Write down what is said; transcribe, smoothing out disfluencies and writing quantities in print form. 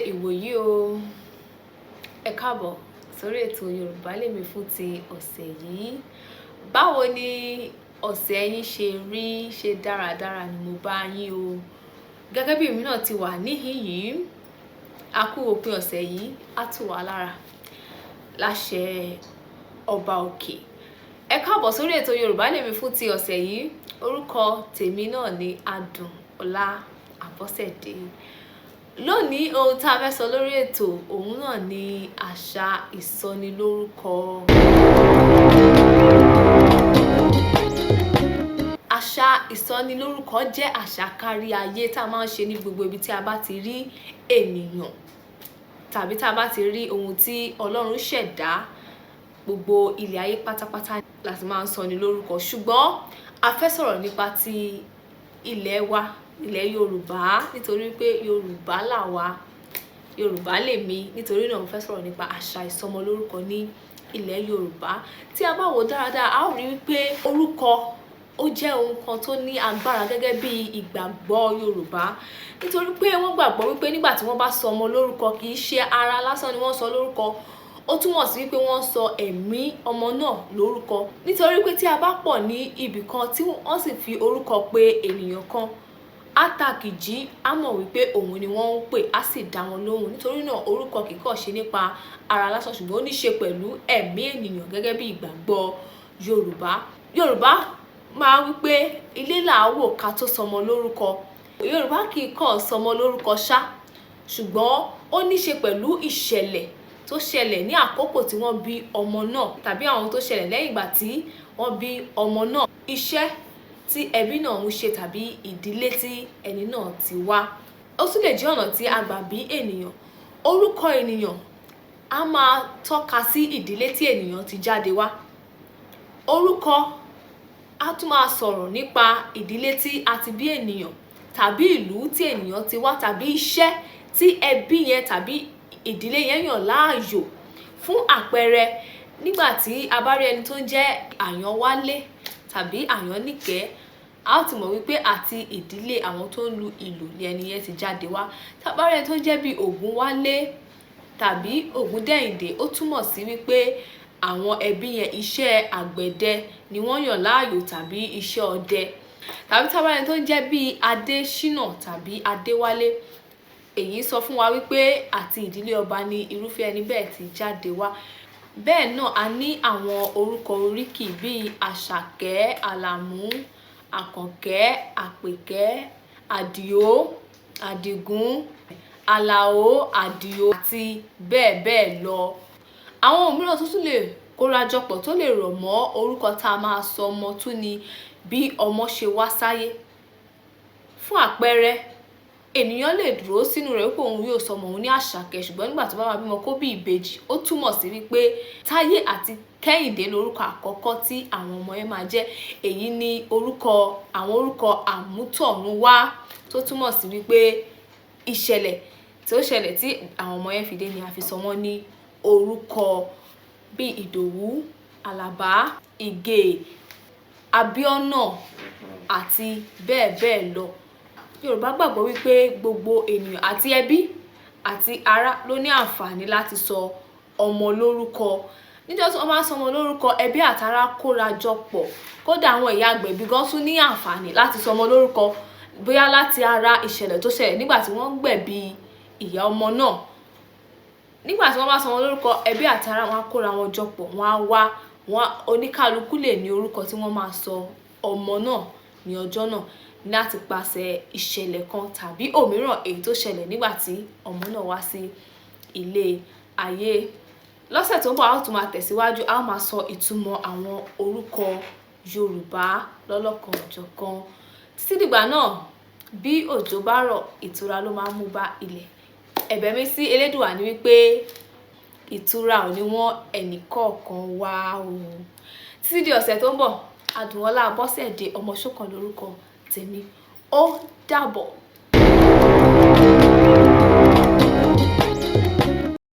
Ìwòyí o, ẹ káàbọ̀ sórí ètò Yorùbá Lèmi fún ti ọ̀sẹ̀ yìí. Báwo ni ọ̀sẹ̀ yín ṣe rí? Ṣé dáradára ni mo bá yín o? Gẹ́gẹ́ bí èmi náà ti wà níhìn yìí, a kú òpin ọ̀sẹ̀ yìí, á tù wá lára láṣẹ ọba òkè. Ẹ káàbọ̀ sórí ètò Yorùbá Lèmi fún ti ọ̀sẹ̀ yìí. Orúkọ tèmi náà ni Adùnọlá Abọ́sẹ̀dé. Lónìí ohun tá a fẹ́ sọ lórí ètò òun náà ni àṣà ìsọnilórúkọ. Àṣà ìsọnilórúkọ jẹ́ àṣà kárí ayé tá a máa ń ṣe ní gbogbo ibi tí a bá ti rí ènìyàn tàbí tá a bá ti rí ohun tí Ọlọ́run ṣẹ̀dá. Gbogbo ilẹ̀ ayé pátápátá láti máa ń sọni lórúkọ, ṣùgbọ́n a fẹ́ sọ̀rọ̀ nípa ti ilẹ̀ wa, ilẹ̀ Yorùbá, nítorí pé Yorùbá là wá, Yorùbá lèmi, nítorí náà mo fẹ́ sọ̀rọ̀ nípa àṣà ìsọmọlórúkọ ní ilẹ̀ Yorùbá. Tí a bá wò dáradára, a ó rí wípé orúkọ ó jẹ́ ohun kan tó ní agbára gẹ́gẹ́ bí ìgbàgbọ́ Yorùbá, nítorí pé wọ́n gbàgbọ́ wípé nígbà tí wọ́n bá sọ ọmọ lórúkọ, kì í ṣe ara lásán ni wọ́n sọ lórúkọ, ó túmọ̀ sí wípé wọ́n sọ ẹ̀mí ọmọ náà lórúkọ. Nítorí pé tí a bá pọ̀ ní ibì kan tí wọ́n sì fi orúkọ pe ènìyàn kan, átàkìjí á mọ̀ wípé òun ni wọ́n ń pè, á sì dá wọn lóhùn. Nítorí náà orúkọ kì í kàn ṣe nípa ara lásán, ṣùgbọ́n ó ní ṣe pẹ̀lú ẹ̀mí ènìyàn gẹ́gẹ́ bí ìgbàgbọ́ Yorùbá. Yorùbá máa wípé ilé làá wò ká tó sọmọ lórúkọ. Yorùbá kì í kàn sọmọ lórúkọ ṣá, ṣùgbọ́n ó ní ṣe pẹ̀lú ìṣẹ̀lẹ̀ tó ṣẹlẹ̀ ní àkókò tí wọ́n bí ọmọ náà, tàbí àwọn tó ṣẹlẹ̀ lẹ́yìn ìgbà tí wọ́n bí ọmọ náà, iṣẹ́ tí ẹbí náà ń ṣe tàbí ìdílé tí ẹni náà ti wá. Ó tún lè jẹ́ ọ̀nà tí a gbà bí ènìyàn. Orúkọ ènìyàn á máa tọ́ka sí ìdílé tí ènìyàn ti jáde wá. Orúkọ á tún máa sọ̀rọ̀ nípa ìdílé tí a ti bí ènìyàn, tàbí ìlú tí ènìyàn ti wá, tàbí iṣẹ́ tí ẹbí yẹn tàbí ìdílé yẹn yàn láàyò. Fún àpẹẹrẹ, nígbà tí a bá rí ẹni tó ń jẹ́ Àyánwálé tàbí Àyáníkẹ́, a ó ti mọ̀ wípé àti ìdílé àwọn tó ń lu ìlù ni ẹni yẹn ti jáde wá. Tá bá rí ẹni tó ń jẹ́ bí Ògúnwálé tàbí Ògúndẹ̀yìndé, ó túmọ̀ sí wípé àwọn ẹbí yẹn iṣẹ́ àgbẹ̀dẹ ni wọ́n yàn láàyò tàbí iṣẹ́ ọdẹ. Tàbí tá bá rí ẹni tó ń jẹ́ bí Adéṣínà tàbí Adéwálé, èyí sọ fún wa wípé àti ìdílé ọba ni irúfẹ́ ẹni bẹ́ẹ̀ ti jáde wá. Bẹ́ẹ̀ náà a ní àwọn orúkọ oríkì bíi Àṣàkẹ́, Àlàmú, Àkànkẹ́, Àpèkẹ́, Àdìó, Àdìgún, Àlàó, Àdìó àti bẹ́ẹ̀ bẹ́ẹ̀ lọ. Àwọn òmíràn tó tún lè kórajọpọ̀ tó lè rọ̀ mọ́ orúkọ tá a máa sọ ọmọ tún ni bí ọmọ ṣe wá sáyé. Fún àpẹẹrẹ, ènìyàn lè dúró sínú rẹ̀ wípé òun yóò sọ ọmọ òun ní Àṣàkẹ́, ṣùgbọ́n nígbà tó bá máa bímọ kó bí ìbejì, ó túmọ̀ sí wípé Táyé àti Kẹ́hìndé lórúkọ àkọ́kọ́ tí àwọn ọmọ yẹn máa jẹ́. Èyí ni àwọn orúkọ àmútọ̀runwá, tó túmọ̀ sí wípé ìṣẹ̀lẹ̀ tí ó ṣẹlẹ̀ tí àwọn ọmọ yẹn fi dé ni a fi sọ wọ́n ní orúkọ, bíi Ìdòwú, Àlàbá, Ìgè, Abíọ́nà àti bẹ́ẹ̀ bẹ́ẹ̀ lọ. Yorùbá gbàgbọ́ wípé gbogbo ènìyàn àti ẹbí àti ará ló ní àǹfààní láti sọ ọmọ lórúkọ. Níjọ́ tí wọ́n bá sọ ọmọ lórúkọ, ẹbí àtará kóra jọ pọ̀. Kódà àwọn ìyá agbẹ̀bí gan tún ní àǹfààní láti sọ ọmọ lórúkọ, bóyá láti ara ìṣẹ̀lẹ̀ tó ṣẹlẹ̀ nígbà tí wọ́n ń gbẹ̀bí ìyá ọmọ náà. Nígbà tí wọ́n bá sọ ọmọ lórúkọ, ẹbí àtará wọn á kóra wọn jọ pọ̀, wọ́n oníkálukú lè ní orúkọ tí wọ́n máa sọ ọmọ náà ní ọjọ́ náà, láti pàṣẹ ìṣẹ̀lẹ̀ kan tàbí òmíràn èyí tó ṣẹlẹ̀ nígbà tí ọmọ náà wá sí ilé ayé. Lọ́sẹ̀ tó ń bọ̀ a ó tún máa tẹ̀síwájú, a ó máa sọ ìtumọ̀ àwọn orúkọ Yorùbá lọ́lọ́kan-ò-jọ̀kan. Títí dìgbà náà, bí òjò bá rọ̀, ìtura ló máa ń mú bá ilẹ̀. Ẹ̀bẹ̀ mi sí Elédùà ni wípé ìtura ò ní wọ́n ẹnìkọ̀ọ̀kan wá o. Títí di ọ̀sẹ̀ tó ń bọ̀, Adùnọlá Abọ́sẹ̀dé ọmọ Ṣókan lórúkọ tèmi. Ó dàbọ̀.